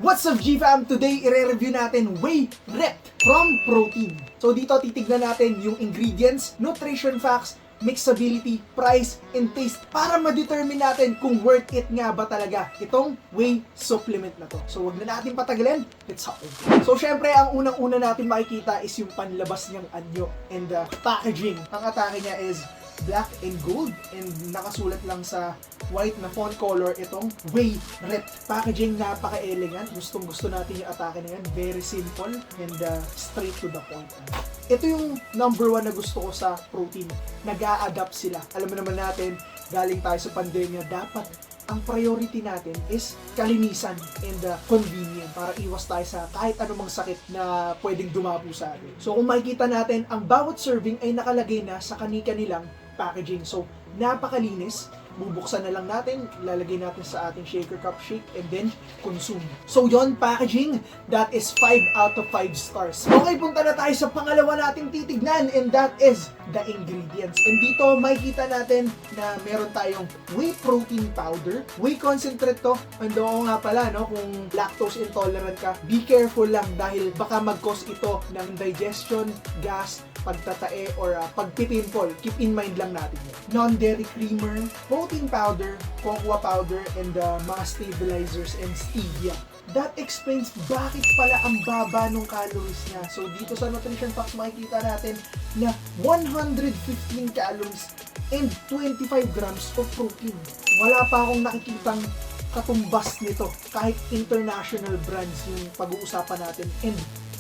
What's up G-Fam? Today, i-review natin Whey Ripped from Protein. So dito, titignan natin yung ingredients, nutrition facts, mixability, price, and taste para ma-determine natin kung worth it nga ba talaga itong whey supplement na to. So wag na natin patagalin, let's hop in. So syempre, ang unang-una natin makikita is yung panlabas niyang anyo and packaging. Ang atake niya is black and gold and nakasulat lang sa white na font color itong Whey Ripped. Packaging napaka-elegant. Gustong-gusto natin yung atake na yan. Very simple and straight to the point. Ito yung number one na gusto ko sa Protein. Nag-a-adapt sila. Alam mo naman natin, galing tayo sa pandemya, dapat ang priority natin is kalinisan and convenient para iwas tayo sa kahit anumang sakit na pwedeng dumapo sa atin. So kung makikita natin, ang bawat serving ay nakalagay na sa kani-kanilang packaging. So napakalinis. Bubuksan na lang natin, lalagay natin sa ating shaker cup, shake, and then consume. So yon, packaging, that is 5 out of 5 stars. Okay, punta na tayo sa pangalawa nating titignan, and that is the ingredients. And dito, makikita natin na meron tayong whey protein powder, whey concentrate to, and oo nga pala, no, kung lactose intolerant ka, be careful lang dahil baka mag-cause ito ng digestion, gas, pagtatae, or pagpipimple. Keep in mind lang natin yun. Non-dairy creamer, protein powder, cocoa powder, and mga stabilizers and stevia. That explains bakit pala ang baba ng calories niya. So dito sa nutrition facts makikita natin na 115 calories and 25 grams of protein. Wala pa akong nakikitang katumbas nito kahit international brands yung pag-uusapan natin. And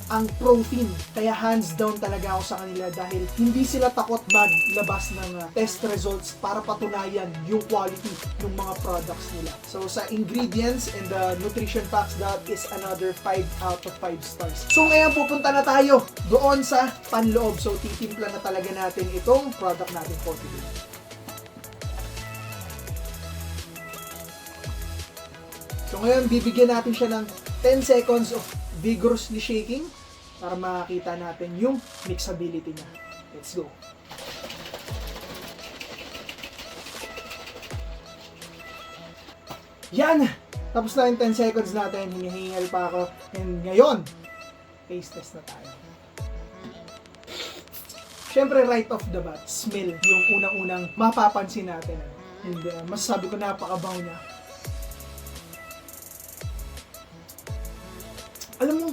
ang Protein, kaya hands down talaga ako sa kanila dahil hindi sila takot maglabas ng test results para patunayan yung quality ng mga products nila. So sa ingredients and the nutrition facts, that is another 5 out of 5 stars. So ngayon pupunta na tayo doon sa panloob. So titimpla na talaga natin itong product natin for today. So ngayon bibigyan natin siya ng 10 seconds of vigorously shaking para makita natin yung mixability niya. Let's go. Yan! Tapos na yung 10 seconds natin. Hinihingal pa ako. And ngayon, taste test na tayo. Siyempre, right off the bat, smell yung unang-unang mapapansin natin. And masasabi ko napakabango niya. Alam mo,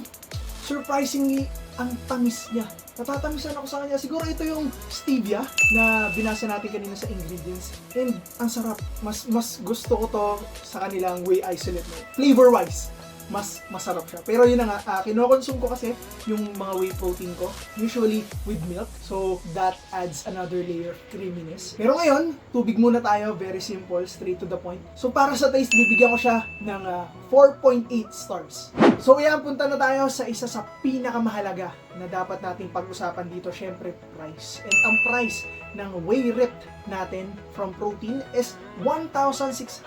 surprisingly, ang tamis niya. Natatamisan ako sa kanya. Siguro ito yung stevia na binasa natin kanina sa ingredients. And ang sarap. Mas gusto ko to sa kanilang whey isolate mo. Flavor-wise, mas masarap siya. Pero yun na nga, kinokonsume ko kasi yung mga whey protein ko, usually with milk. So, that adds another layer of creaminess. Pero ngayon, tubig muna tayo. Very simple, straight to the point. So, para sa taste, bibigyan ko siya ng 4.8 stars. So, yan, punta na tayo sa isa sa pinakamahalaga na dapat nating pag-usapan dito. Syempre, price. And ang price ng Whey Ripped natin from Protein is 1,600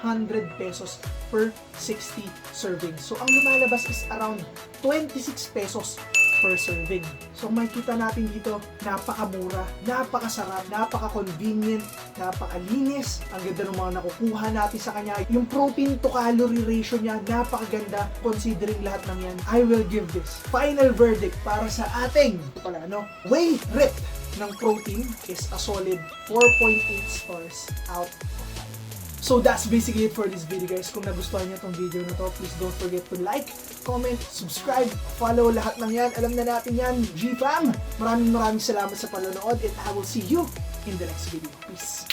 pesos per 60 servings. So, ang lumalabas is around 26 pesos per serving. So makikita natin dito, napakamura, napakasarap, napaka-convenient, napakalinis. Ang ganda ng mga nakukuha natin sa kanya. Yung protein to calorie ratio niya, napakaganda considering lahat ng yan. I will give this final verdict para sa ating Whey Ripped ng Protein is a solid 4.8 stars out of 5. So that's basically it for this video, guys. Kung nagustuhan niyo itong video na to, please don't forget to like, comment, subscribe, follow, lahat ng yan. Alam na natin yan, G-Fam! Maraming salamat sa panonood and I will see you in the next video. Peace!